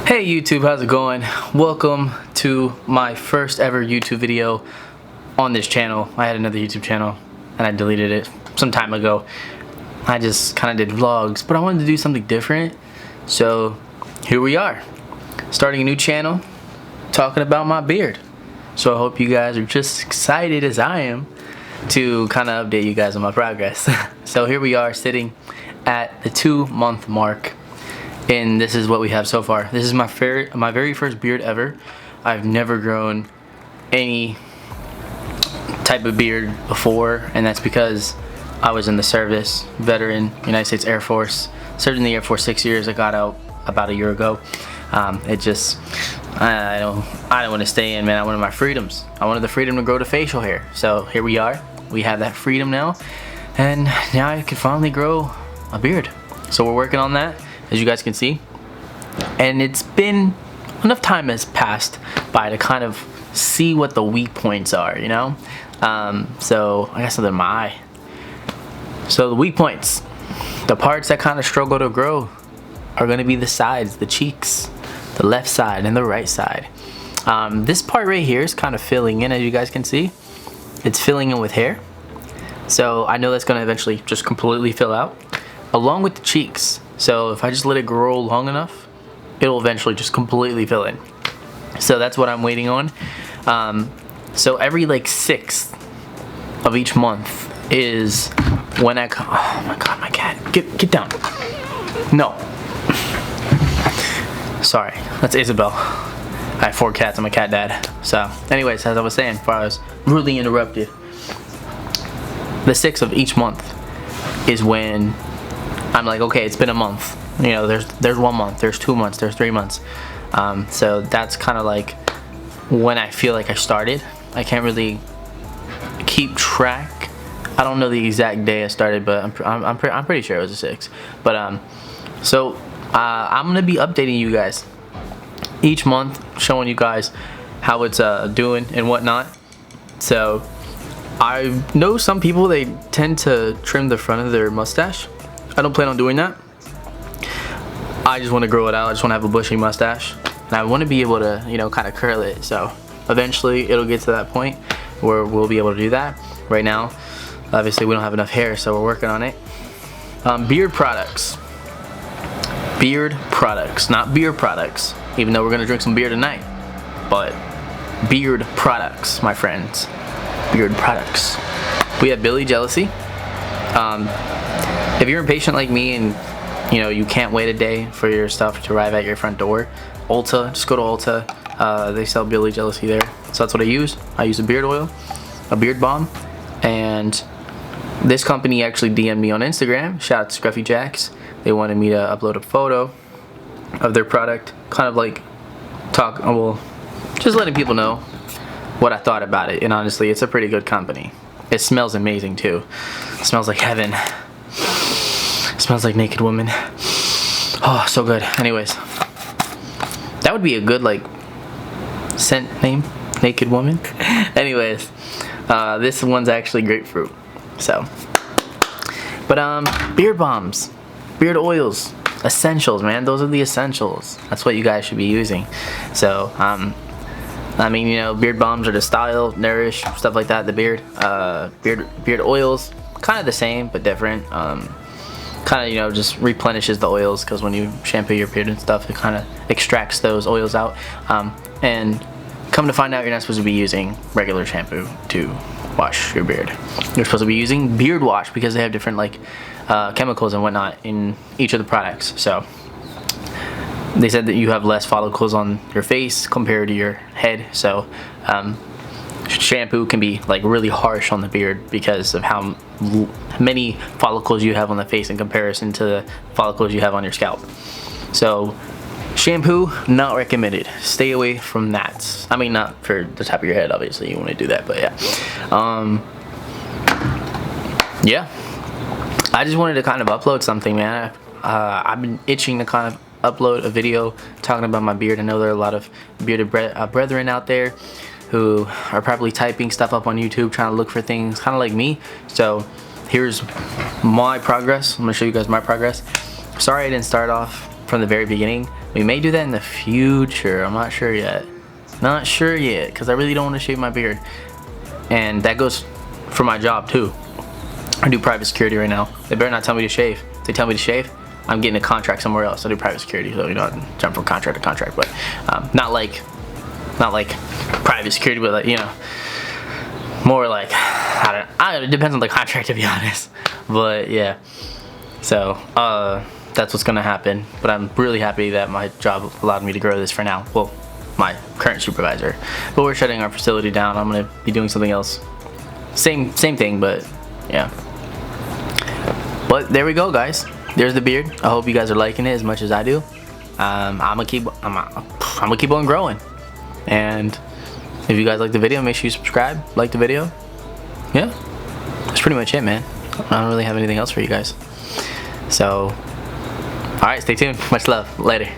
Hey YouTube, how's it going? Welcome to my first ever YouTube video on this channel. I had another YouTube channel and I deleted it some time ago. I just kind of did vlogs, but I wanted to do something different. So here we are, starting a new channel, talking about my beard. So I hope you guys are just excited as I am to kind of update you guys on my progress. So here we are sitting at the 2-month mark. And this is what we have so far. This is my very first beard ever. I've never grown any type of beard before, and that's because I was in the service, veteran, United States Air Force. Served in the Air Force 6 years. I got out about a year ago. I don't want to stay in, man. I wanted my freedoms. I wanted the freedom to grow the facial hair. So here we are. We have that freedom now, and now I can finally grow a beard. So we're working on that, as you guys can see, and it's been enough time has passed by to kind of see what the weak points are, you know. So I got something in my eye. So the weak points, the parts that kind of struggle to grow, are going to be the sides, the cheeks, the left side and the right side. This part right here is kind of filling in, as you guys can see. It's filling in with hair, so I know that's going to eventually just completely fill out, along with the cheeks. So if I just let it grow long enough, it'll eventually just completely fill in. So that's what I'm waiting on. So every like 6th of each month is when I come. Oh my god, my cat. Get down. No. Sorry, that's Isabel. I have 4 cats. I'm a cat dad. So anyways, as I was saying before I was rudely interrupted, the 6th of each month is when I'm like, okay, it's been a month. You know, there's 1 month, there's 2 months, there's 3 months. So that's kind of like when I feel like I started. I can't really keep track. I don't know the exact day I started, but I'm pretty sure it was the 6th. But I'm gonna be updating you guys each month, showing you guys how it's doing and whatnot. So I know some people, they tend to trim the front of their mustache. I don't plan on doing that. I just want to grow it out. I just want to have a bushy mustache, and I want to be able to, you know, kind of curl it. So eventually it'll get to that point where we'll be able to do that. Right now, obviously we don't have enough hair, so we're working on it. Beard products. Beard products, not beer products, even though we're gonna drink some beer tonight, but beard products, my friends. Beard products. We have Billy Jealousy. If you're impatient like me and you know you can't wait a day for your stuff to arrive at your front door, Ulta, just go to Ulta. They sell Billy Jealousy there. So that's what I use. I use a beard oil, a beard balm, and this company actually DM'd me on Instagram. Shout out to Scruffy Jacks. They wanted me to upload a photo of their product, kind of like just letting people know what I thought about it. And honestly, it's a pretty good company. It smells amazing too. It smells like heaven. It smells like naked woman. Oh, so good. Anyways, that would be a good like scent name, naked woman. Anyways, this one's actually grapefruit. So, but beard balms, beard oils, essentials, man. Those are the essentials. That's what you guys should be using. So, I mean, you know, beard balms are to style, nourish, stuff like that. The beard oils, kind of the same but different. Kind of, you know, just replenishes the oils, because when you shampoo your beard and stuff, it kind of extracts those oils out. And come to find out, you're not supposed to be using regular shampoo to wash your beard. You're supposed to be using beard wash, because they have different like chemicals and whatnot in each of the products. So they said that you have less follicles on your face compared to your head. So shampoo can be like really harsh on the beard because of how many follicles you have on the face in comparison to the follicles you have on your scalp. So shampoo, not recommended. Stay away from that. I mean, not for the top of your head, obviously you want to do that, but yeah. Yeah, I just wanted to kind of upload something, man. I've been itching to kind of upload a video talking about my beard. I know there are a lot of bearded brethren out there who are probably typing stuff up on YouTube, trying to look for things kind of like me. So here's my progress. I'm gonna show you guys my progress. Sorry I didn't start off from the very beginning. We may do that in the future. I'm not sure yet. Not sure yet, because I really don't want to shave my beard. And that goes for my job too. I do private security right now. They better not tell me to shave. If they tell me to shave, I'm getting a contract somewhere else. I do private security, so you know, I jump from contract to contract, but not like private security, but like, you know, more like, I don't know, it depends on the contract, to be honest. But yeah, so that's what's gonna happen. But I'm really happy that my job allowed me to grow this for now. Well, my current supervisor. But we're shutting our facility down. I'm gonna be doing something else. Same thing, but yeah. But there we go, guys. There's the beard. I hope you guys are liking it as much as I do. I'm gonna keep on growing. And if you guys like the video, make sure you subscribe, like the video. Yeah, that's pretty much it, man. I don't really have anything else for you guys. So, alright, stay tuned. Much love. Later.